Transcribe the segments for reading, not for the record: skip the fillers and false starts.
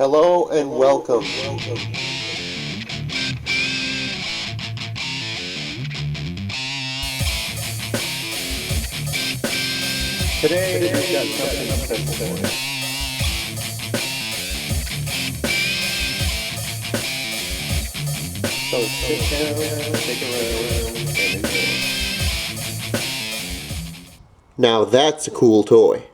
Hello and welcome. Today we've got something special for you. So sit down, stick around, and enjoy. Now that's a cool toy.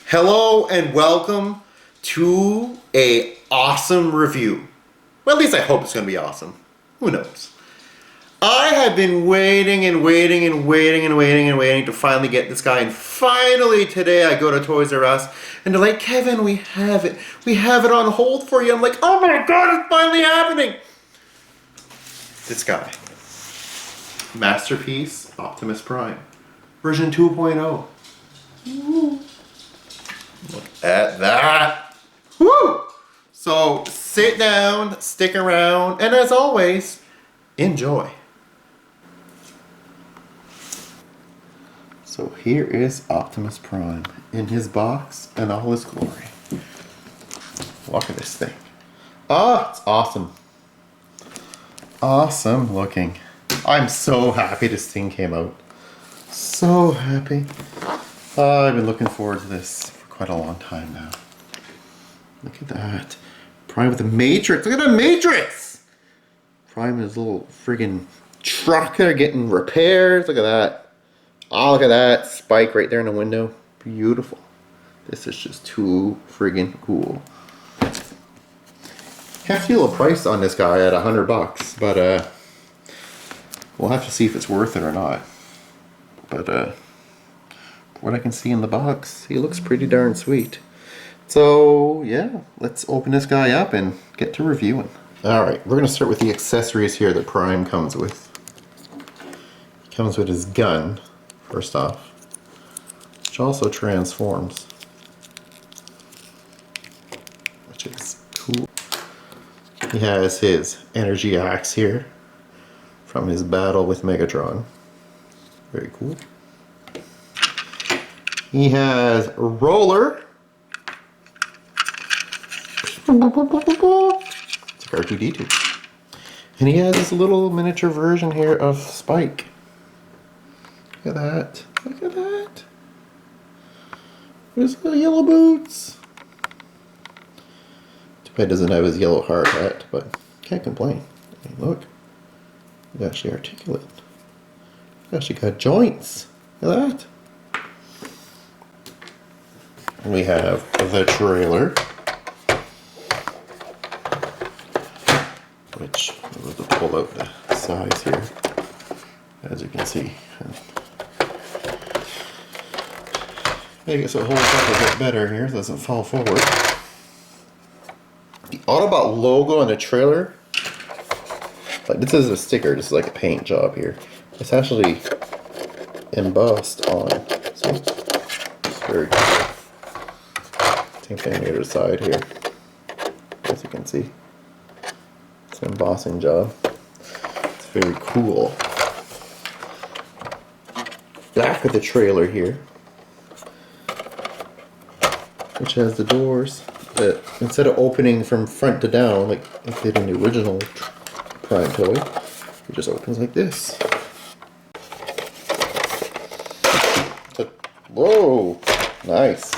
Hello and welcome to a awesome review. Well, at least I hope it's going to be awesome. Who knows? I have been waiting to finally get this guy, and finally today I go to Toys R Us and they're like, Kevin, we have it. We have it on hold for you. I'm like, oh my god, it's finally happening. This guy. Masterpiece Optimus Prime. Version 2.0. Look at that. Woo! So sit down, stick around, and as always, enjoy. So here is Optimus Prime in his box and all his glory. Look at this thing. Oh, it's awesome. Awesome looking. I'm so happy this thing came out. So happy. I've been looking forward to this for quite a long time now. Look at that. Prime with the Matrix. Look at the Matrix! Prime and his little friggin' truck there getting repairs. Look at that. Oh, look at that spike right there in the window. Beautiful. This is just too friggin' cool. Hefty little price on this guy at $100, but we'll have to see if it's worth it or not. But what I can see in the box, he looks pretty darn sweet. So yeah, let's open this guy up and get to reviewing. Alright, we're going to start with the accessories here that Prime comes with. He comes with his gun, first off, which also transforms, which is cool. He has his energy axe here from his battle with Megatron. Very cool. He has a roller. It's like R2-D2. And he has this little miniature version here of Spike. Look at that. Look at that. There's little yellow boots. Too bad he doesn't have his yellow hard hat, but can't complain. I mean, look. He's actually articulate. He's actually got joints. Look at that. And we have the trailer, which we'll pull out the sides here, as you can see. I guess it holds up a bit better here, it doesn't fall forward. The Autobot logo on the trailer, like this is a sticker, this is like a paint job here. It's actually embossed on. See? It's very cool. Same thing on the other side here, as you can see. It's an embossing job. It's very cool. Back of the trailer here, which has the doors that instead of opening from front to down like they did in the original Prime toy, it just opens like this. So, whoa, nice.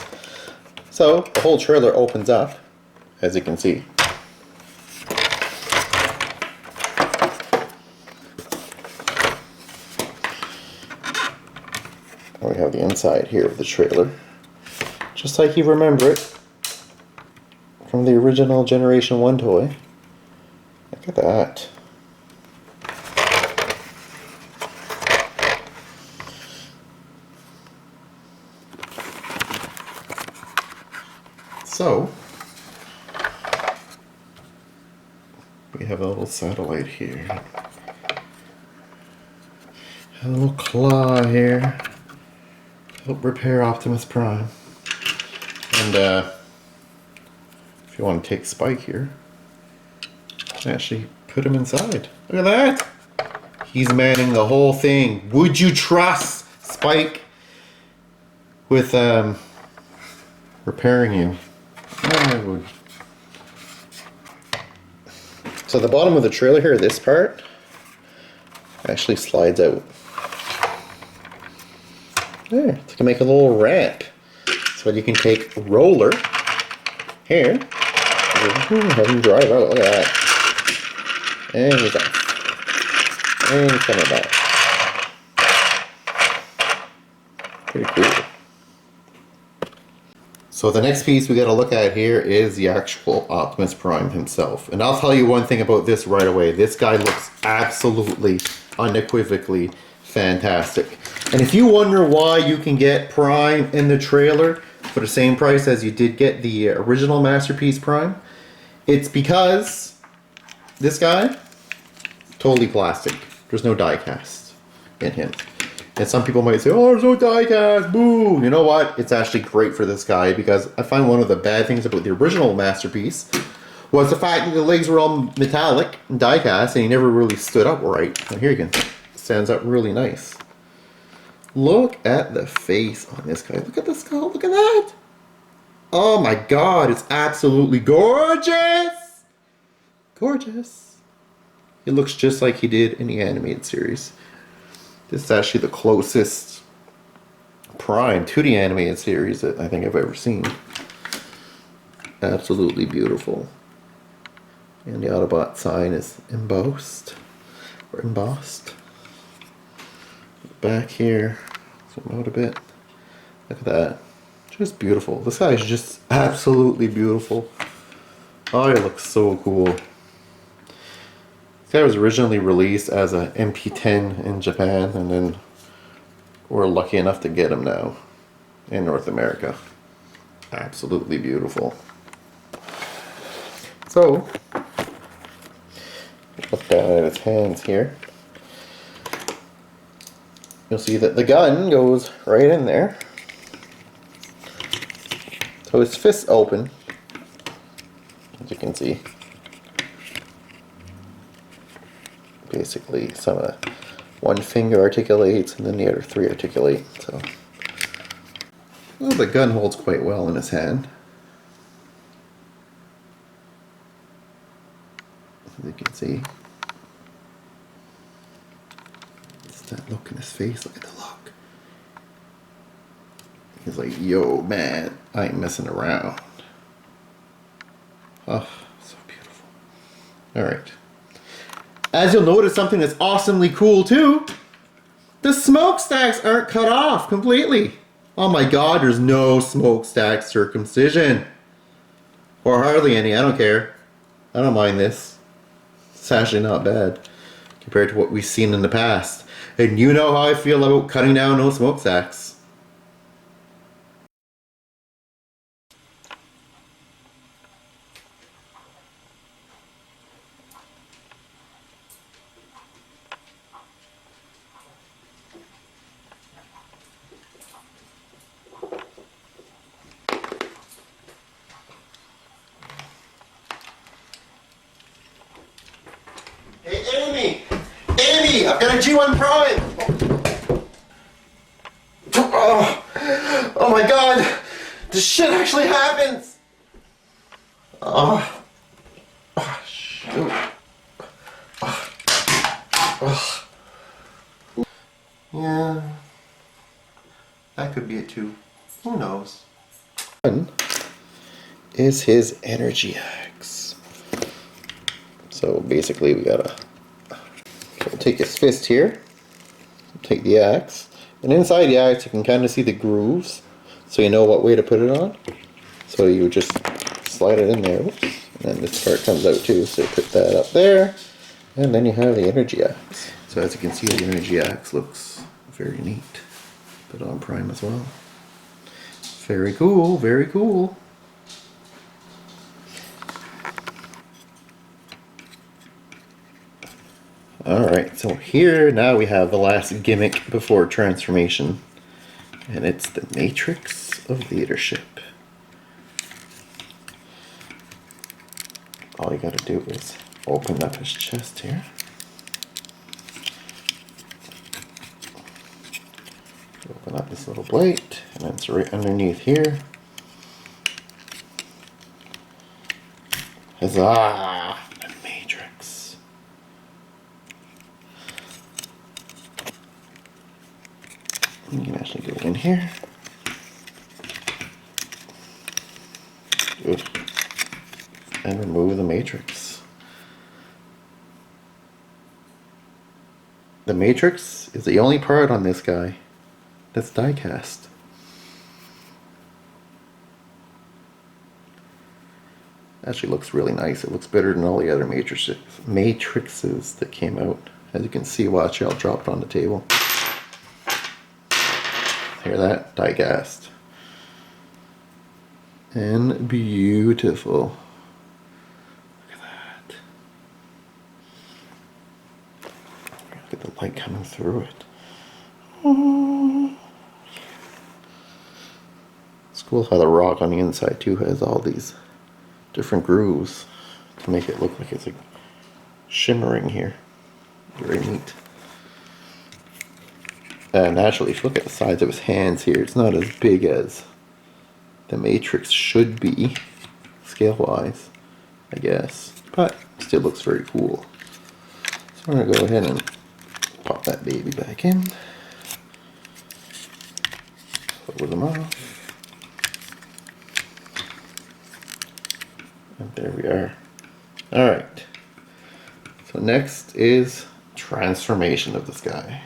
So the whole trailer opens up, as you can see. We have the inside here of the trailer, just like you remember it from the original Generation 1 toy. Look at that. So, we have a little satellite here. A little claw here. Help repair Optimus Prime. And if you want to take Spike here, you can actually put him inside. Look at that! He's manning the whole thing. Would you trust Spike with repairing you? I would. So the bottom of the trailer here, this part, actually slides out. There, so you can make a little ramp. So you can take a roller here, have him drive out, look at that. And he's off. And he's coming back. Pretty cool. So the next piece we got to look at here is the actual Optimus Prime himself. And I'll tell you one thing about this right away. This guy looks absolutely, unequivocally fantastic. And if you wonder why you can get Prime in the trailer for the same price as you did get the original Masterpiece Prime, it's because this guy, totally plastic. There's no die cast in him. And some people might say, oh, there's no die cast, boo! You know what? It's actually great for this guy because I find one of the bad things about the original Masterpiece was the fact that the legs were all metallic and die cast and he never really stood up right. And here you can, stands up really nice. Look at the face on this guy. Look at the skull, look at that! Oh my god, it's absolutely gorgeous! Gorgeous. It looks just like he did in the animated series. This is actually the closest Prime to the animated series that I think I've ever seen. Absolutely beautiful. And the Autobot sign is embossed. Or embossed. Back here. Zoom out a bit. Look at that. Just beautiful. This guy is just absolutely beautiful. Oh, it looks so cool. This guy was originally released as a MP10 in Japan, and then we're lucky enough to get him now in North America. Absolutely beautiful. So, look down at his hands here. You'll see that the gun goes right in there. So his fist's open, as you can see. Basically, one finger articulates and then the other three articulate. So, well, the gun holds quite well in his hand. As you can see. It's that look in his face. Look at the look. He's like, yo, man, I ain't messing around. Oh, so beautiful. Alright. As you'll notice, something that's awesomely cool too, the smokestacks aren't cut off completely. Oh my god, there's no smokestack circumcision. Or hardly any, I don't care. I don't mind this. It's actually not bad compared to what we've seen in the past. And you know how I feel about cutting down no smokestacks. Amy, I've got a G1 Prime! Oh my god! This shit actually happens! Oh shoot. Yeah. That could be it too. Who knows? One is his energy axe. So basically we gotta we'll take his fist here, take the axe, and inside the axe you can kind of see the grooves so you know what way to put it on. So you would just slide it in there, whoops, and then this part comes out too, so you put that up there, and then you have the energy axe. So as you can see, the energy axe looks very neat. Put on Prime as well. Very cool, very cool. Alright, so here now we have the last gimmick before transformation. And it's the Matrix of Leadership. All you gotta do is open up his chest here. open up this little plate, and it's right underneath here. Huzzah! The Matrix. You can actually go in here. Good. And remove the Matrix. The Matrix is the only part on this guy that's die cast. Actually looks really nice. It looks better than all the other matrices that came out. As you can see, watch, I'll drop it on the table. Hear that? Die cast. And beautiful. Look at that. Look at the light coming through it. It's cool how the rock on the inside too has all these different grooves to make it look like it's like shimmering here. Very neat. And actually, if you look at the size of his hands here, it's not as big as the Matrix should be, scale-wise, I guess. But still looks very cool. So I'm gonna go ahead and pop that baby back in. Close them off. And there we are. Alright. So next is transformation of this guy.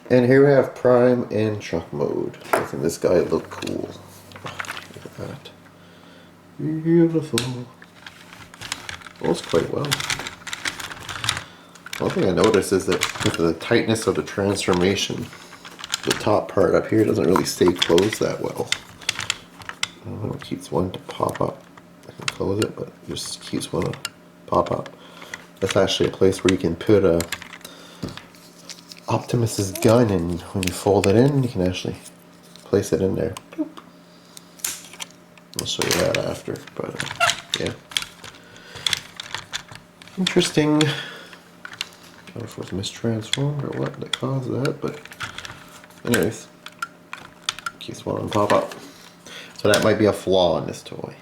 And here we have Prime in truck mode. Doesn't this guy look cool? Oh, look at that. Beautiful. Rolls quite well. One thing I noticed is that with the tightness of the transformation, the top part up here doesn't really stay closed that well. I don't know, it keeps one to pop up. I can close it, but it just keeps one to pop up. That's actually a place where you can put a Optimus's gun, and when you fold it in, you can actually place it in there. Boop. I'll show you that after, but yeah. Interesting. I don't know if it was mistransformed or what that caused that, but anyways, keeps one on pop up. So that might be a flaw in this toy.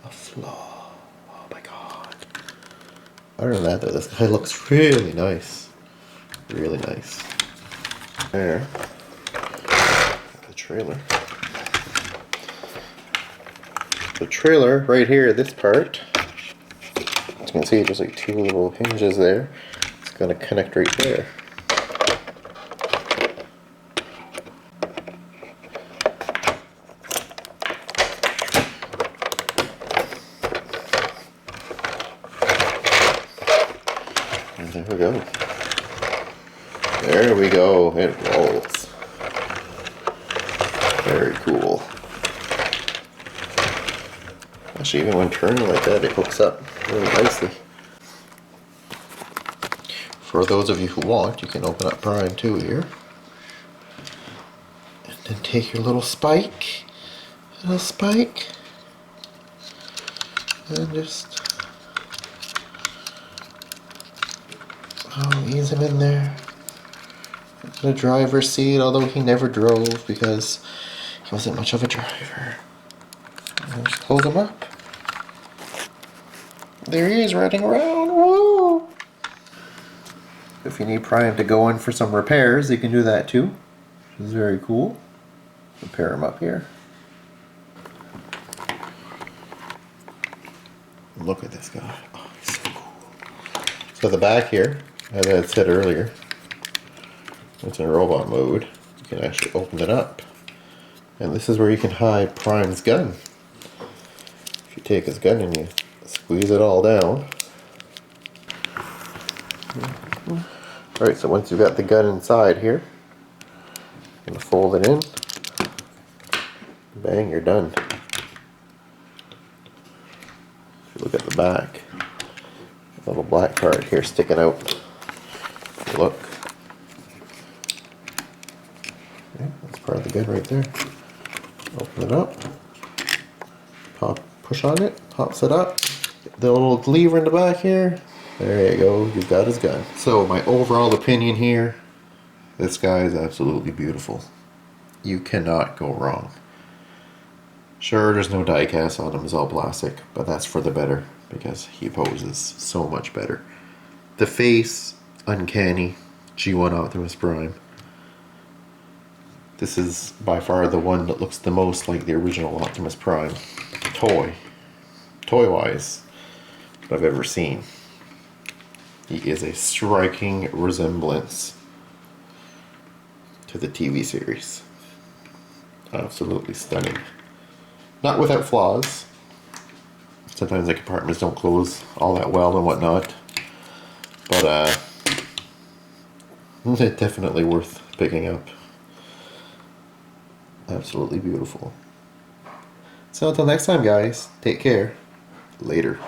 A flaw. Oh my god. Other than that though, this guy looks really nice. Really nice. There. The trailer. The trailer right here, this part. As you can see, just like two little hinges there. It's gonna connect right there. And there we go. There we go, it rolls. Very cool. Actually, even when turning like that, it hooks up really nicely. For those of you who want, you can open up Prime 2 here. And then take your little spike, and just ease him in there. The driver's seat, although he never drove because he wasn't much of a driver. And just close him up. There he is riding around. Woo! If you need Prime to go in for some repairs, you can do that too, which is very cool. Repair him up here. Look at this guy. Oh, he's so cool. So the back here, as I had said earlier, it's in robot mode. You can actually open it up. And this is where you can hide Prime's gun. If you take his gun and you squeeze it all down. Alright, so once you've got the gun inside here, you're going to fold it in. Bang, you're done. If you look at the back, little black part here sticking out. Look. Okay, that's part of the bed right there. Open it up. Push on it, pops it up. The little lever in the back here. There you go, you've got his gun. So my overall opinion here, this guy is absolutely beautiful. You cannot go wrong. Sure, there's no die cast on him, it's all plastic, but that's for the better because he poses so much better. The face, uncanny, G1 Optimus Prime. This is by far the one that looks the most like the original Optimus Prime toy-wise, that I've ever seen. He is a striking resemblance to the TV series. Absolutely stunning. Not without flaws. Sometimes the compartments don't close all that well and whatnot, but it's definitely worth picking up. Absolutely beautiful. So until next time, guys, take care. Later.